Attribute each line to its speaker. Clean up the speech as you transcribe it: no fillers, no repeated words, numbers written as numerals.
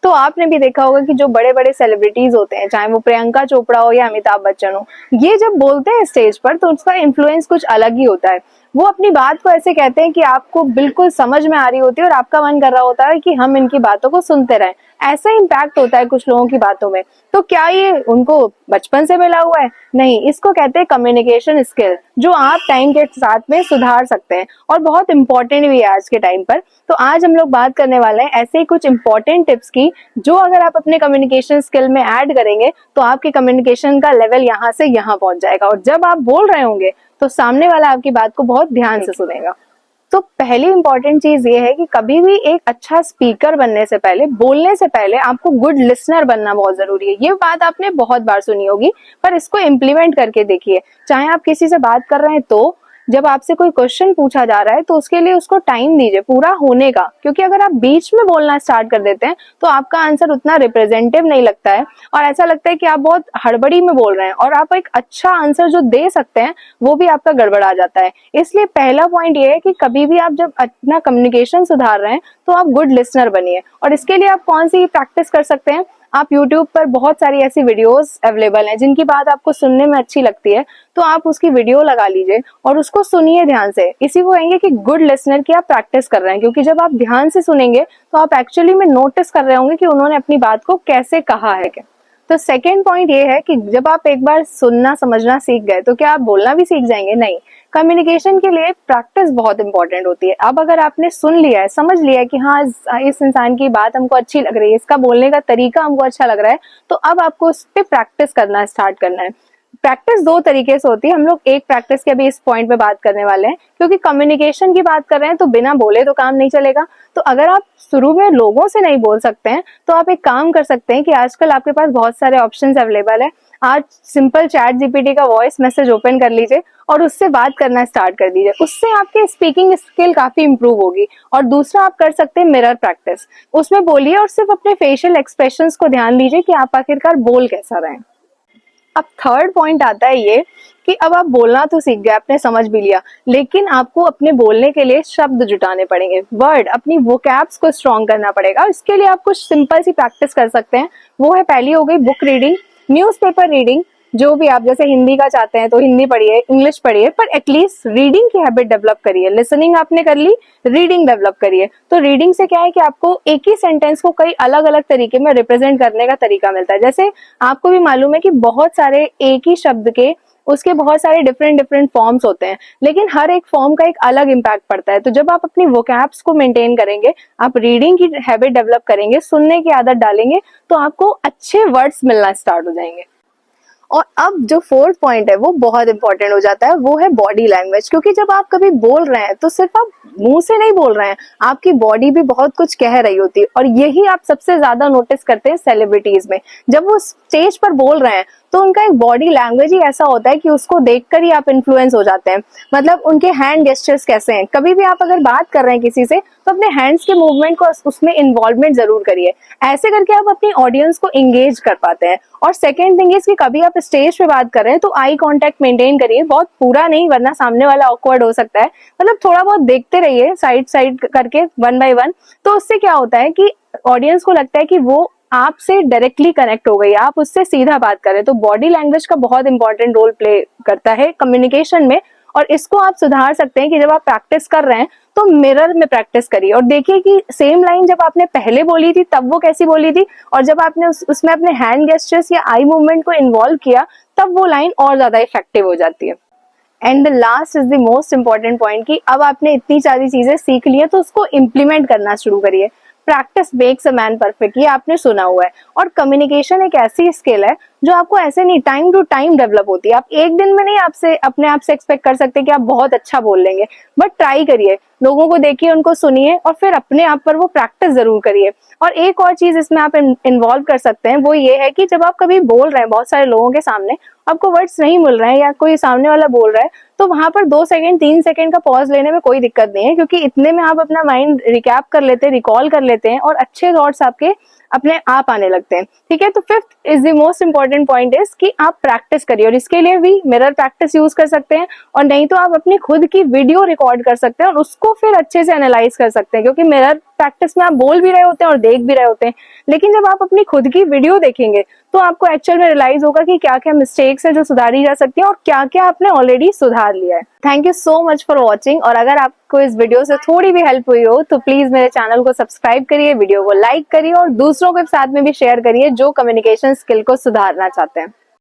Speaker 1: तो आपने भी देखा होगा कि जो बड़े बड़े सेलिब्रिटीज होते हैं, चाहे वो प्रियंका चोपड़ा हो या अमिताभ बच्चन हो, ये जब बोलते हैं स्टेज पर तो उसका इन्फ्लुएंस कुछ अलग ही होता है। वो अपनी बात को ऐसे कहते हैं कि आपको बिल्कुल समझ में आ रही होती है और आपका मन कर रहा होता है कि हम इनकी बातों को सुनते रहें। ऐसा इम्पैक्ट होता है कुछ लोगों की बातों में। तो क्या ये उनको बचपन से मिला हुआ है? नहीं, इसको कहते हैं कम्युनिकेशन स्किल, जो आप टाइम के साथ में सुधार सकते हैं और बहुत इंपॉर्टेंट भी है आज के टाइम पर। तो आज हम लोग बात करने वाले हैं ऐसे ही कुछ इंपॉर्टेंट टिप्स की, जो अगर आप अपने कम्युनिकेशन स्किल में ऐड करेंगे तो आपके कम्युनिकेशन का लेवल यहाँ से यहाँ पहुंच जाएगा, और जब आप बोल रहे होंगे तो सामने वाला आपकी बात को बहुत ध्यान से सुनेगा। तो पहली इंपॉर्टेंट चीज ये है कि कभी भी एक अच्छा स्पीकर बनने से पहले, बोलने से पहले आपको गुड लिसनर बनना बहुत जरूरी है। ये बात आपने बहुत बार सुनी होगी, पर इसको इम्प्लीमेंट करके देखिए। चाहे आप किसी से बात कर रहे हैं, तो जब आपसे कोई क्वेश्चन पूछा जा रहा है तो उसके लिए उसको टाइम दीजिए पूरा होने का, क्योंकि अगर आप बीच में बोलना स्टार्ट कर देते हैं तो आपका आंसर उतना रिप्रेजेंटेटिव नहीं लगता है और ऐसा लगता है कि आप बहुत हड़बड़ी में बोल रहे हैं, और आप एक अच्छा आंसर जो दे सकते हैं वो भी आपका गड़बड़ा जाता है। इसलिए पहला पॉइंट ये है कि कभी भी आप जब अपना कम्युनिकेशन सुधार रहे हैं तो आप गुड लिसनर बनिए। और इसके लिए आप कौन सी प्रैक्टिस कर सकते हैं? आप YouTube पर बहुत सारी ऐसी वीडियोस अवेलेबल हैं जिनकी बात आपको सुनने में अच्छी लगती है, तो आप उसकी वीडियो लगा लीजिए और उसको सुनिए ध्यान से। इसी को कहेंगे कि गुड लिसनर की आप प्रैक्टिस कर रहे हैं, क्योंकि जब आप ध्यान से सुनेंगे तो आप एक्चुअली में नोटिस कर रहे होंगे कि उन्होंने अपनी बात को कैसे कहा है। क्या तो सेकेंड पॉइंट ये है कि जब आप एक बार सुनना समझना सीख गए तो क्या आप बोलना भी सीख जाएंगे? नहीं, कम्युनिकेशन के लिए प्रैक्टिस बहुत इंपॉर्टेंट होती है। अब अगर आपने सुन लिया है, समझ लिया है कि हाँ इस इंसान की बात हमको अच्छी लग रही है, इसका बोलने का तरीका हमको अच्छा लग रहा है, तो अब आपको उस पर प्रैक्टिस करना स्टार्ट करना है। प्रैक्टिस दो तरीके से होती है, हम लोग एक प्रैक्टिस के अभी इस पॉइंट पे बात करने वाले हैं, क्योंकि कम्युनिकेशन की बात कर रहे हैं तो बिना बोले तो काम नहीं चलेगा। तो अगर आप शुरू में लोगों से नहीं बोल सकते हैं तो आप एक काम कर सकते हैं कि आजकल आपके पास बहुत सारे ऑप्शंस अवेलेबल है। आज सिंपल चैट जीपीटी का वॉइस मैसेज ओपन कर लीजिए और उससे बात करना स्टार्ट कर दीजिए। उससे आपके स्पीकिंग स्किल काफी इंप्रूव होगी। और दूसरा आप कर सकते हैं मिरर प्रैक्टिस, उसमें बोलिए और सिर्फ अपने फेशियल एक्सप्रेशंस को ध्यान दीजिए कि आप आखिरकार बोल कैसा रहे हैं। अब थर्ड पॉइंट आता है ये कि अब आप बोलना तो सीख गए, आपने समझ भी लिया, लेकिन आपको अपने बोलने के लिए शब्द जुटाने पड़ेंगे, वर्ड, अपनी वोकैब्स को स्ट्रॉन्ग करना पड़ेगा। इसके लिए आप कुछ सिंपल सी प्रैक्टिस कर सकते हैं। वो है, पहली हो गई बुक रीडिंग, न्यूज़पेपर रीडिंग। जो भी आप जैसे हिंदी का चाहते हैं तो हिंदी पढ़िए, इंग्लिश पढ़िए, पर एटलीस्ट रीडिंग की हैबिट डेवलप करिए। लिसनिंग आपने कर ली, रीडिंग डेवलप करिए। तो रीडिंग से क्या है कि आपको एक ही सेंटेंस को कई अलग अलग तरीके में रिप्रेजेंट करने का तरीका मिलता है। जैसे आपको भी मालूम है कि बहुत सारे एक ही शब्द के उसके बहुत सारे डिफरेंट फॉर्म्स होते हैं, लेकिन हर एक फॉर्म का एक अलग इम्पैक्ट पड़ता है। तो जब आप अपनी वोकैब्स को मेंटेन करेंगे, आप रीडिंग की हैबिट डेवलप करेंगे, सुनने की आदत डालेंगे, तो आपको अच्छे वर्ड्स मिलना स्टार्ट हो जाएंगे। और अब जो फोर्थ पॉइंट है वो बहुत इंपॉर्टेंट हो जाता है, वो है बॉडी लैंग्वेज। क्योंकि जब आप कभी बोल रहे हैं तो सिर्फ आप मुंह से नहीं बोल रहे हैं, आपकी बॉडी भी बहुत कुछ कह रही होती है। और यही आप सबसे ज्यादा नोटिस करते हैं सेलिब्रिटीज में। जब वो स्टेज पर बोल रहे हैं तो उनका एक बॉडी लैंग्वेज ही ऐसा होता है कि उसको देखकर ही आप इन्फ्लुएंस हो जाते हैं। मतलब उनके हैंड गेस्चर्स कैसे हैं। कभी भी आप अगर बात कर रहे हैं किसी से तो अपने हैंड्स के मूवमेंट को उसमें इन्वॉल्वमेंट जरूर करिए। ऐसे करके आप अपनी ऑडियंस को एंगेज कर पाते हैं। और सेकेंड थिंग इज कि कभी आप स्टेज पे बात कर रहे हैं तो आई कांटेक्ट मेंटेन करिए, बहुत पूरा नहीं, वरना सामने वाला ऑकवर्ड हो सकता है। मतलब थोड़ा बहुत देखते रहिए साइड साइड करके, वन बाय वन। तो उससे क्या होता है कि ऑडियंस को लगता है कि वो आपसे डायरेक्टली कनेक्ट हो गई, आप उससे सीधा बात करें। तो बॉडी लैंग्वेज का बहुत इंपॉर्टेंट रोल प्ले करता है कम्युनिकेशन में। और इसको आप सुधार सकते हैं कि जब आप प्रैक्टिस कर रहे हैं तो मिरर में प्रैक्टिस करिए और देखिए कि सेम लाइन जब आपने पहले बोली थी तब वो कैसी बोली थी, और जब आपने उसमें अपने हैंड गेस्चर्स या आई मूवमेंट को इन्वॉल्व किया तब वो लाइन और ज्यादा इफेक्टिव हो जाती है। And the last is the most important point कि अब आपने इतनी सारी चीजें सीख ली है तो उसको इम्प्लीमेंट करना शुरू करिए। Practice makes a man perfect, ये आपने सुना हुआ है। और कम्युनिकेशन एक ऐसी स्किल है जो आपको ऐसे नहीं, टाइम टू टाइम डेवलप होती है। आप एक दिन में नहीं आपसे अपने आप से एक्सपेक्ट कर सकते कि आप बहुत अच्छा बोल लेंगे, बट ट्राई करिए, लोगों को देखिए, उनको सुनिए और फिर अपने आप पर वो प्रैक्टिस जरूर करिए। और एक और चीज इसमें आप इन्वॉल्व कर सकते हैं, वो ये है कि जब आप कभी बोल रहे हैं बहुत सारे लोगों के सामने, आपको वर्ड्स नहीं मिल रहे हैं या कोई सामने वाला बोल रहा है, तो वहां पर 2 सेकंड 3 सेकंड का पॉज लेने में कोई दिक्कत नहीं है, क्योंकि इतने में आप अपना माइंड रिकैप कर लेते हैं, रिकॉल कर लेते हैं और अच्छे थॉट्स आपके अपने आप आने लगते हैं। ठीक है, तो fifth is the most important point is कि आप प्रैक्टिस करिए, और इसके लिए भी मिरर प्रैक्टिस यूज कर सकते हैं, और नहीं तो आप अपनी खुद की वीडियो रिकॉर्ड कर सकते हैं और उसको फिर अच्छे से एनालाइज कर सकते हैं, क्योंकि मिरर प्रैक्टिस में आप बोल भी रहे होते हैं और देख भी रहे होते हैं, लेकिन जब आप अपनी खुद की वीडियो देखेंगे तो आपको एक्चुअल में रियलाइज होगा कि क्या क्या मिस्टेक्स है जो सुधारी जा सकती है और क्या क्या आपने ऑलरेडी सुधार लिया है। Thank you so much for watching, और अगर आपको इस वीडियो से थोड़ी भी हेल्प हुई हो तो प्लीज मेरे चैनल को सब्सक्राइब करिए, वीडियो को लाइक करिए और दूसरों के साथ में भी शेयर करिए जो कम्युनिकेशन स्किल को सुधारना चाहते हैं।